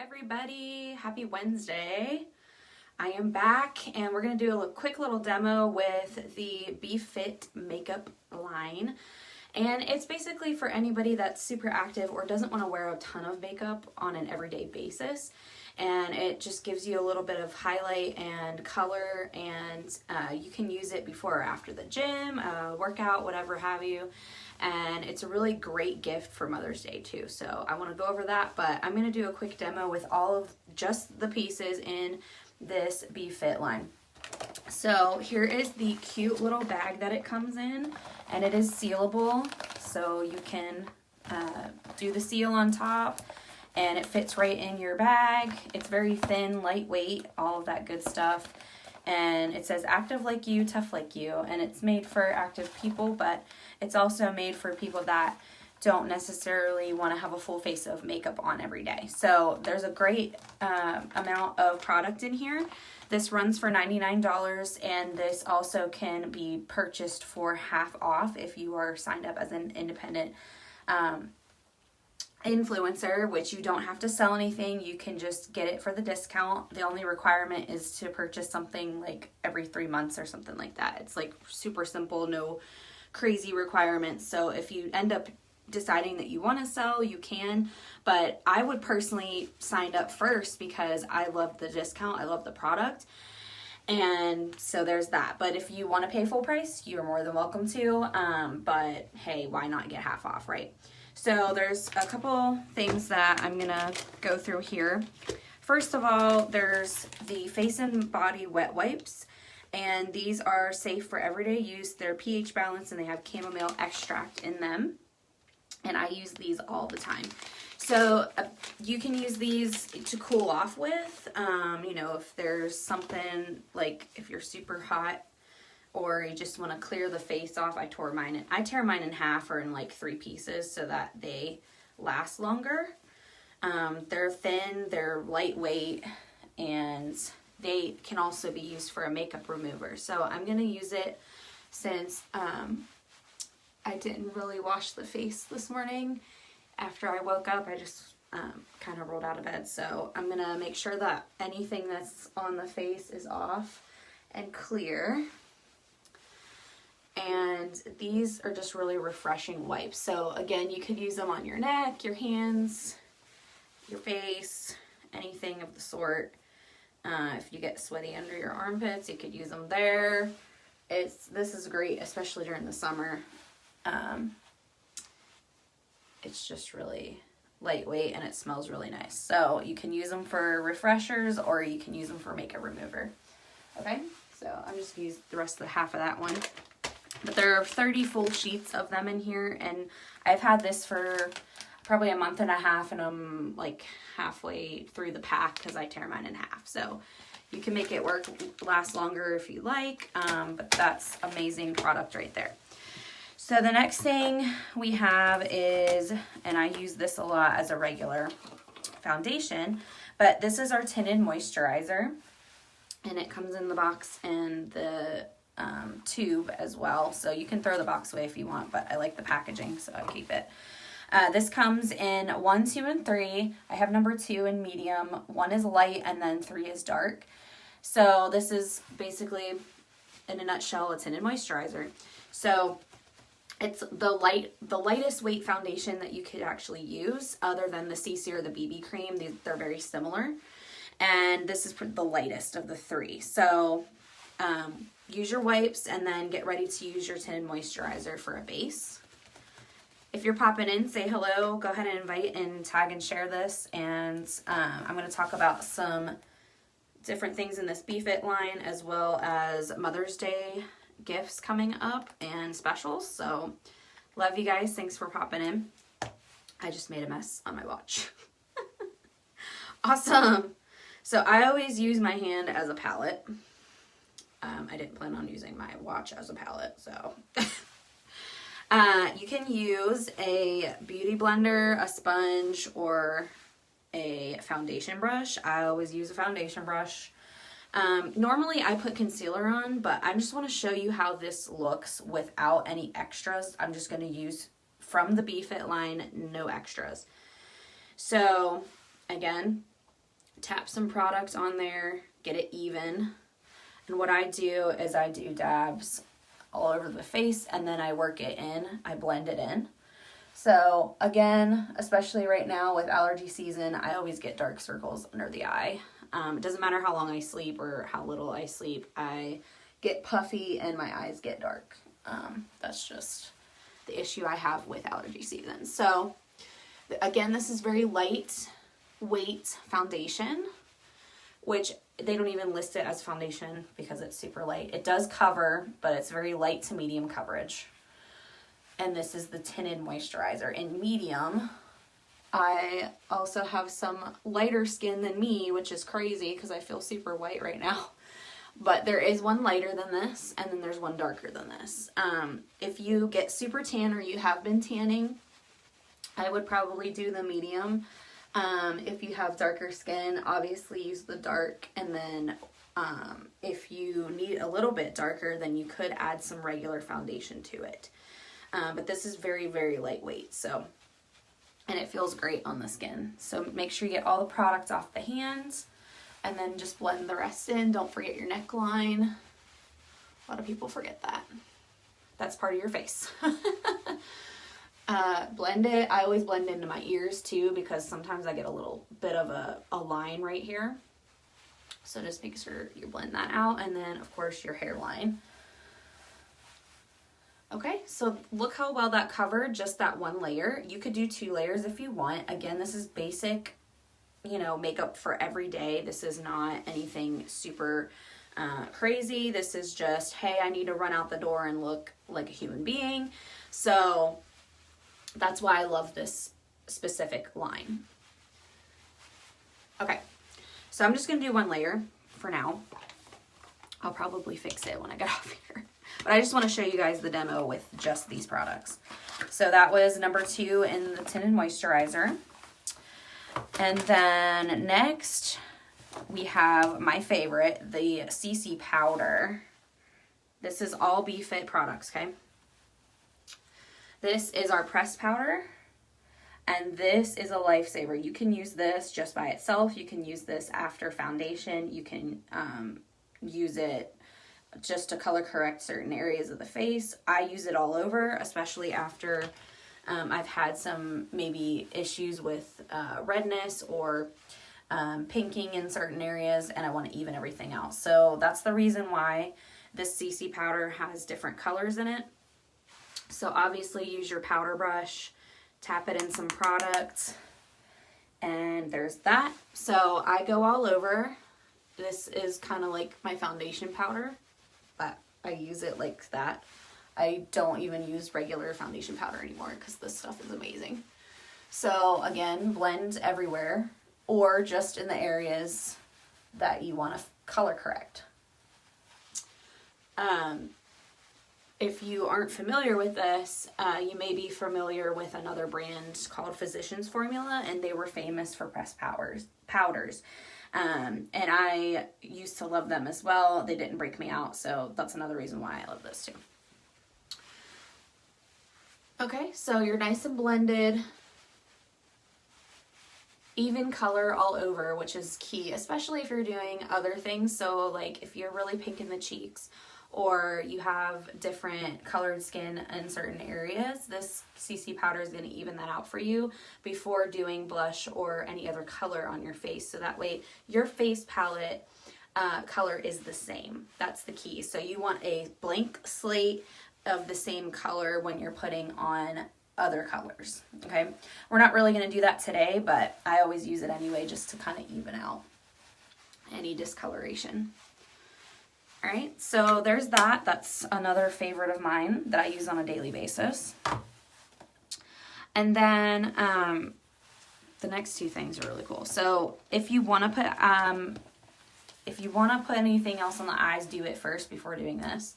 Everybody, happy Wednesday. I am back and we're going to do a quick little demo with the BeFit makeup line. And it's basically for anybody that's super active or doesn't want to wear a ton of makeup on an everyday basis. And it just gives you a little bit of highlight and color, and you can use it before or after the gym, workout, whatever have you. And it's a really great gift for Mother's Day too. So I want to go over that, but I'm going to do a quick demo with all of just the pieces in this BeFit line. So here is the cute little bag that it comes in, and it is sealable, so you can do the seal on top, and it fits right in your bag. It's very thin, lightweight, all of that good stuff. And it says active like you, tough like you, and it's made for active people, but it's also made for people that don't necessarily want to have a full face of makeup on every day. So there's a great amount of product in here. This runs for $99, and this also can be purchased for half off if you are signed up as an independent influencer, which you don't have to sell anything. You can just get it for the discount. The only requirement is to purchase something like every 3 months or something like that. It's like super simple, no crazy requirements. So if you end up deciding that you want to sell, you can, but I would personally sign up first because I love the discount, I love the product, and so there's that. But if you want to pay full price, you're more than welcome to, but hey, why not get half off, right? So there's a couple things that I'm gonna go through here. First of all, there's the face and body wet wipes, and these are safe for everyday use. They're pH balanced and they have chamomile extract in them, and I use these all the time. So you can use these to cool off with, you know, if there's something like if you're super hot or you just want to clear the face off. I tear mine in half or in like 3 pieces so that they last longer. They're thin, they're lightweight, and they can also be used for a makeup remover. So I'm going to use it since I didn't really wash the face this morning. After I woke up, I just kind of rolled out of bed. So I'm going to make sure that anything that's on the face is off and clear. And these are just really refreshing wipes. So again, you could use them on your neck, your hands, your face, anything of the sort. If you get sweaty under your armpits, you could use them there. This is great, especially during the summer. It's just really lightweight and it smells really nice. So you can use them for refreshers or you can use them for makeup remover. Okay, so I'm just gonna use the rest of the half of that one. But there are 30 full sheets of them in here, and I've had this for probably a month and a half, and I'm like halfway through the pack because I tear mine in half. So you can make it last longer if you like, but that's amazing product right there. So the next thing we have is, and I use this a lot as a regular foundation, but this is our tinted moisturizer, and it comes in the box and the tube as well. So you can throw the box away if you want, but I like the packaging, so I keep it. This comes in 1, 2, and 3. I have number 2 in medium. 1 is light, and then 3 is dark. So this is basically, in a nutshell, a tinted moisturizer. So it's the lightest weight foundation that you could actually use, other than the CC or the BB cream. They're very similar, and this is the lightest of the 3. So use your wipes and then get ready to use your tinted moisturizer for a base. If you're popping in, say hello, go ahead and invite and tag and share this. And I'm going to talk about some different things in this BeFit line, as well as Mother's Day gifts coming up and specials. So love you guys. Thanks for popping in. I just made a mess on my watch. Awesome. So I always use my hand as a palette. I didn't plan on using my watch as a palette, so. You can use a beauty blender, a sponge, or a foundation brush. I always use a foundation brush. Normally I put concealer on, but I just want to show you how this looks without any extras. I'm just going to use from the BeFit line, no extras. So again, tap some product on there, get it even. And what I do is I do dabs all over the face, and then I work it in. I blend it in. So again, especially right now with allergy season, I always get dark circles under the eye. It doesn't matter how long I sleep or how little I sleep. I get puffy and my eyes get dark. That's just the issue I have with allergy season. So again, this is very lightweight foundation, which they don't even list it as foundation because it's super light. It does cover, but it's very light to medium coverage. And this is the tinted moisturizer in medium. I also have some lighter skin than me, which is crazy because I feel super white right now. But there is one lighter than this, and then there's one darker than this. If you get super tan or you have been tanning, I would probably do the medium. If you have darker skin, obviously use the dark. And then if you need a little bit darker, then you could add some regular foundation to it. But this is very, very lightweight, so, and it feels great on the skin. So make sure you get all the products off the hands, and then just blend the rest in. Don't forget your neckline. A lot of people forget that. That's part of your face. Blend it. I always blend into my ears too, because sometimes I get a little bit of a line right here. So just make sure you blend that out, and then of course your hairline. Okay, so look how well that covered just that one layer. You could do 2 layers if you want. Again, this is basic, you know, makeup for every day. This is not anything super crazy. This is just, hey, I need to run out the door and look like a human being. So that's why I love this specific line. Okay, so I'm just gonna do 1 layer for now. I'll probably fix it when I get off here. But I just want to show you guys the demo with just these products. So that was number 2 in the tinted moisturizer. And then next we have my favorite, the CC powder. This is all BeFit products, okay? This is our pressed powder, and this is a lifesaver. You can use this just by itself. You can use this after foundation. You can use it just to color correct certain areas of the face. I use it all over, especially after I've had some maybe issues with redness or pinking in certain areas, and I want to even everything out. So that's the reason why this CC powder has different colors in it. So obviously use your powder brush, tap it in some product, and there's that. So I go all over. This is kind of like my foundation powder, but I use it like that. I don't even use regular foundation powder anymore because this stuff is amazing. So again, blend everywhere or just in the areas that you want to color correct. If you aren't familiar with this, you may be familiar with another brand called Physicians Formula, and they were famous for pressed powders. And I used to love them as well. They didn't break me out, so that's another reason why I love this too. Okay, so you're nice and blended. Even color all over, which is key, especially if you're doing other things. So like if you're really pink in the cheeks, or you have different colored skin in certain areas, this CC powder is going to even that out for you before doing blush or any other color on your face. So that way your face palette color is the same. That's the key. So you want a blank slate of the same color when you're putting on other colors, okay? We're not really going to do that today, but I always use it anyway just to kind of even out any discoloration. All right, so there's that. That's another favorite of mine that I use on a daily basis. And then the next 2 things are really cool. So if you want to put anything else on the eyes, do it first before doing this.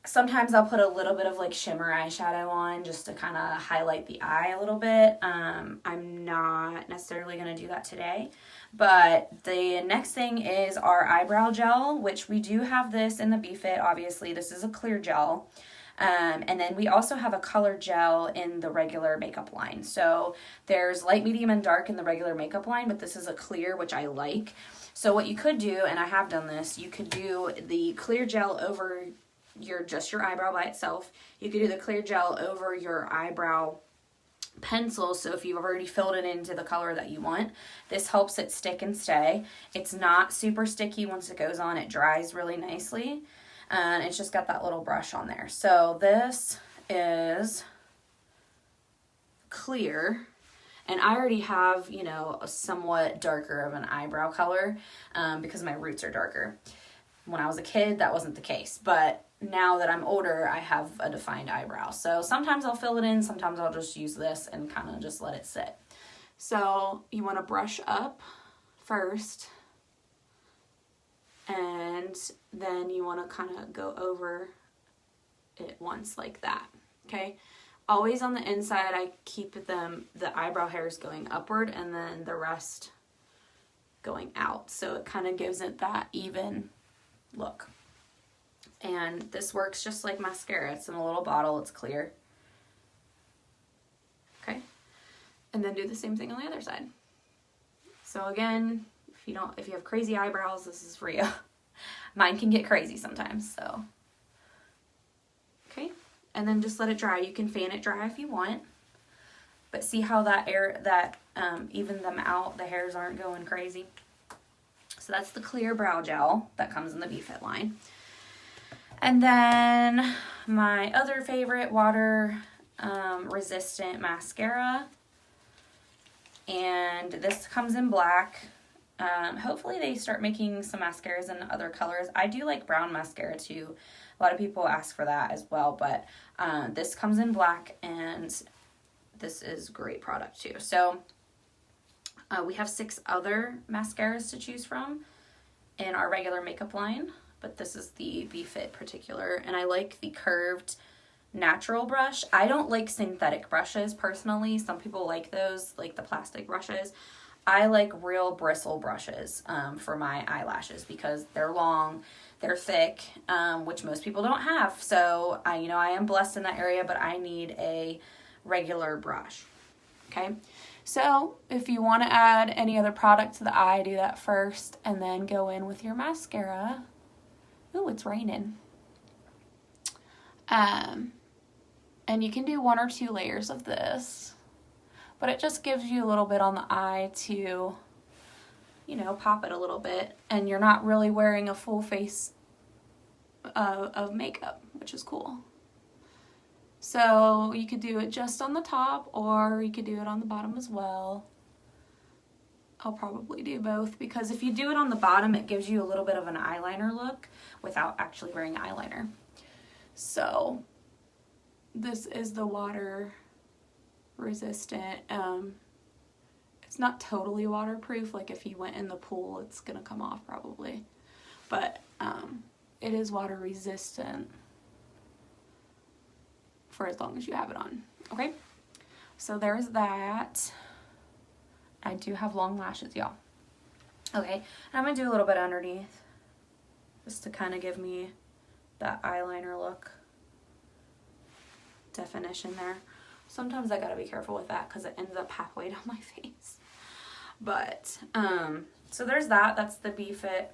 Sometimes I'll put a little bit of like shimmer eyeshadow on just to kind of highlight the eye a little bit. I'm not necessarily going to do that today. But the next thing is our eyebrow gel, which we do have this in the BeFit. Obviously, this is a clear gel. And then we also have a color gel in the regular makeup line. So there's light, medium, and dark in the regular makeup line, but this is a clear, which I like. So what you could do, and I have done this, you could do the clear gel over just your eyebrow by itself. You could do the clear gel over your eyebrow pencil, so if you've already filled it into the color that you want, this helps it stick and stay. It's not super sticky once it goes on. It dries really nicely, and it's just got that little brush on there. So this is clear, and I already have, you know, a somewhat darker of an eyebrow color because my roots are darker. When I was a kid, that wasn't the case, but now that I'm older, I have a defined eyebrow. So sometimes I'll fill it in, sometimes I'll just use this and kind of just let it sit. So you want to brush up first, and then you want to kind of go over it once like that, okay? Always on the inside, I keep the eyebrow hairs going upward and then the rest going out. So it kind of gives it that even look. And this works just like mascara. It's in a little bottle, it's clear. Okay. And then do the same thing on the other side. So again, if you have crazy eyebrows, this is for you. Mine can get crazy sometimes, so. Okay. And then just let it dry. You can fan it dry if you want. But see how that even them out, the hairs aren't going crazy. So that's the clear brow gel that comes in the BeFit line. And then my other favorite, water resistant mascara. And this comes in black. Hopefully they start making some mascaras in other colors. I do like brown mascara too. A lot of people ask for that as well, but this comes in black, and this is great product too. So we have 6 other mascaras to choose from in our regular makeup line, but this is the BeFit particular, and I like the curved natural brush. I don't like synthetic brushes personally. Some people like those, like the plastic brushes. I like real bristle brushes for my eyelashes because they're long, they're thick, which most people don't have. So I am blessed in that area, but I need a regular brush. Okay. So if you want to add any other product to the eye, do that first and then go in with your mascara. Ooh, it's raining. And you can do 1 or 2 layers of this, but it just gives you a little bit on the eye to, pop it a little bit, and you're not really wearing a full face of makeup, which is cool. So you could do it just on the top, or you could do it on the bottom as well. I'll probably do both, because if you do it on the bottom, it gives you a little bit of an eyeliner look without actually wearing eyeliner. So this is the water resistant. It's not totally waterproof. Like if you went in the pool, it's gonna come off probably, but it is water resistant for as long as you have it on. Okay, so there's that. I do have long lashes, y'all. Okay, and I'm gonna do a little bit underneath just to kind of give me that eyeliner look definition there. Sometimes I gotta be careful with that because it ends up halfway down my face. But so there's that. That's the BeFit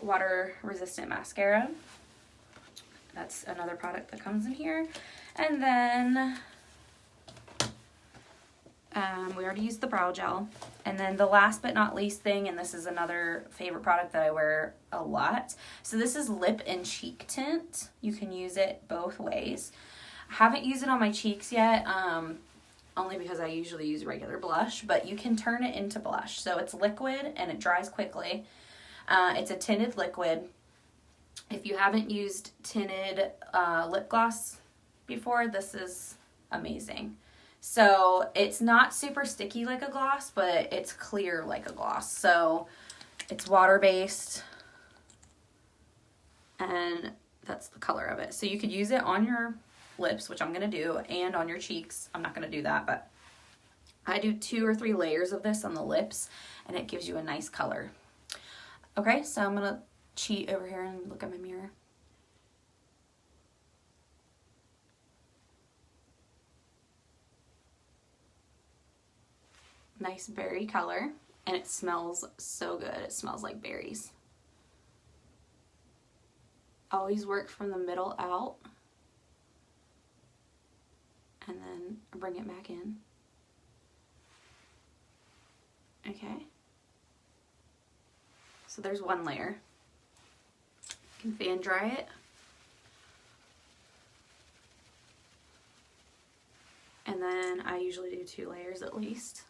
water resistant mascara. That's another product that comes in here. And then we already used the brow gel. And then the last but not least thing, and this is another favorite product that I wear a lot. So this is lip and cheek tint. You can use it both ways. I haven't used it on my cheeks yet, only because I usually use regular blush, but you can turn it into blush. So it's liquid and it dries quickly. It's a tinted liquid. If you haven't used tinted lip gloss before, this is amazing. So it's not super sticky like a gloss, but it's clear like a gloss. So it's water-based, and that's the color of it. So you could use it on your lips, which I'm going to do, and on your cheeks. I'm not going to do that, but I do 2 or 3 layers of this on the lips, and it gives you a nice color. Okay, so I'm going to cheat over here and look at my mirror. nice berry color, and it smells so good. It smells like berries. Always work from the middle out, and then bring it back in. Okay. So there's one layer. You can fan dry it. And then I usually do 2 layers at least.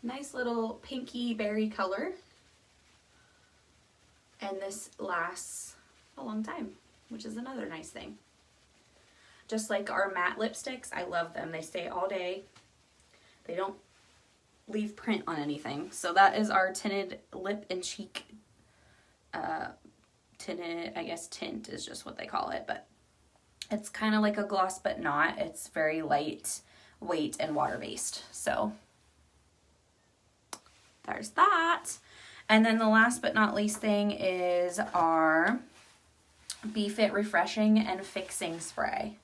Nice little pinky berry color. And this lasts a long time, which is another nice thing. Just like our matte lipsticks, I love them. They stay all day. They don't leave print on anything. So that is our tinted lip and cheek, tinted, I guess tint is just what they call it, but it's kind of like a gloss, but not. It's very light weight and water-based. So there's that. And then the last but not least thing is our BeFit Refreshing and Fixing Spray.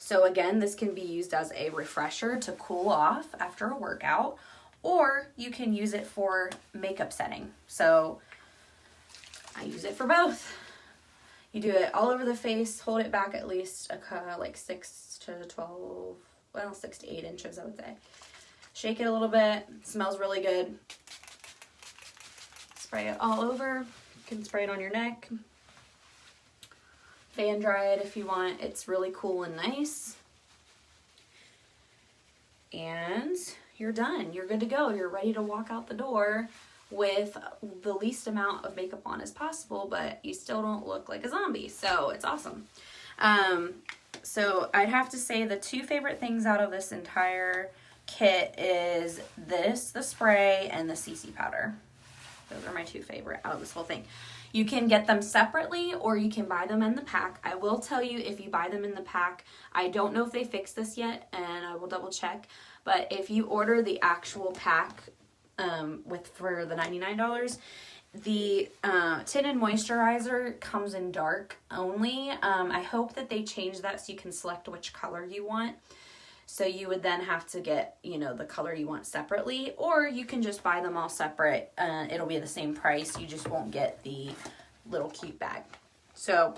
So again, this can be used as a refresher to cool off after a workout, or you can use it for makeup setting. So I use it for both. You do it all over the face, hold it back at least like 6 to 12, well, 6 to 8 inches, I would say. Shake it a little bit, smells really good. Spray it all over. You can spray it on your neck. Fan dry it if you want. It's really cool and nice. And you're done. You're good to go. You're ready to walk out the door with the least amount of makeup on as possible, but you still don't look like a zombie. So it's awesome. So I'd have to say the 2 favorite things out of this entire kit is this, the spray, and the CC powder. Those are my 2 favorite out of this whole thing. You can get them separately or you can buy them in the pack. I will tell you, if you buy them in the pack, I don't know if they fixed this yet, and I will double check, but if you order the actual pack for the $99, the tinted moisturizer comes in dark only. I hope that they change that so you can select which color you want. So you would then have to get, you know, the color you want separately, or you can just buy them all separate. It'll be the same price. You just won't get the little cute bag. So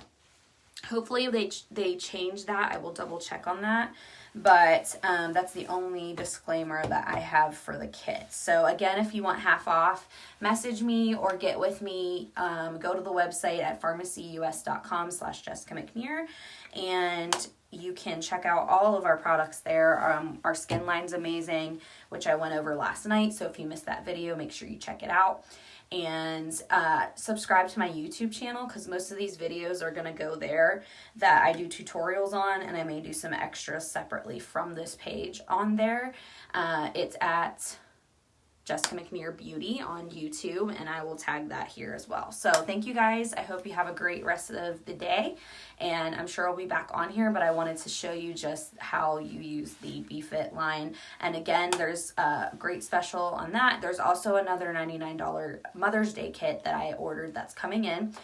hopefully they change that. I will double check on that. But that's the only disclaimer that I have for the kit. So again, if you want half off, message me or get with me. Go to the website at farmacyus.com/Jessica McNear, and you can check out all of our products there. Our skin line's amazing, which I went over last night. So if you missed that video, make sure you check it out. And subscribe to my YouTube channel, because most of these videos are going to go there that I do tutorials on, and I may do some extras separately from this page on there. It's at Jessica McNear Beauty on YouTube, and I will tag that here as well. So thank you guys. I hope you have a great rest of the day, and I'm sure I'll be back on here, but I wanted to show you just how you use the BeFit line. And again, there's a great special on that. There's also another $99 Mother's Day kit that I ordered that's coming in.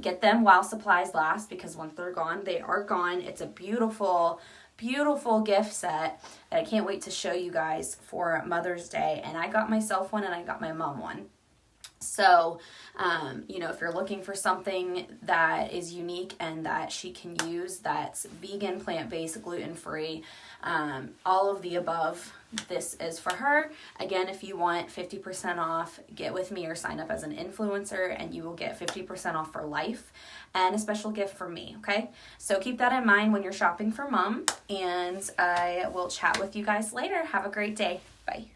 Get them while supplies last, because once they're gone, they are gone. It's a beautiful gift set that I can't wait to show you guys for Mother's Day. And I got myself one and I got my mom one. So, you know, if you're looking for something that is unique and that she can use, that's vegan, plant-based, gluten-free, all of the above, this is for her. Again, if you want 50% off, get with me or sign up as an influencer, and you will get 50% off for life and a special gift from me, okay? So keep that in mind when you're shopping for mom, and I will chat with you guys later. Have a great day. Bye.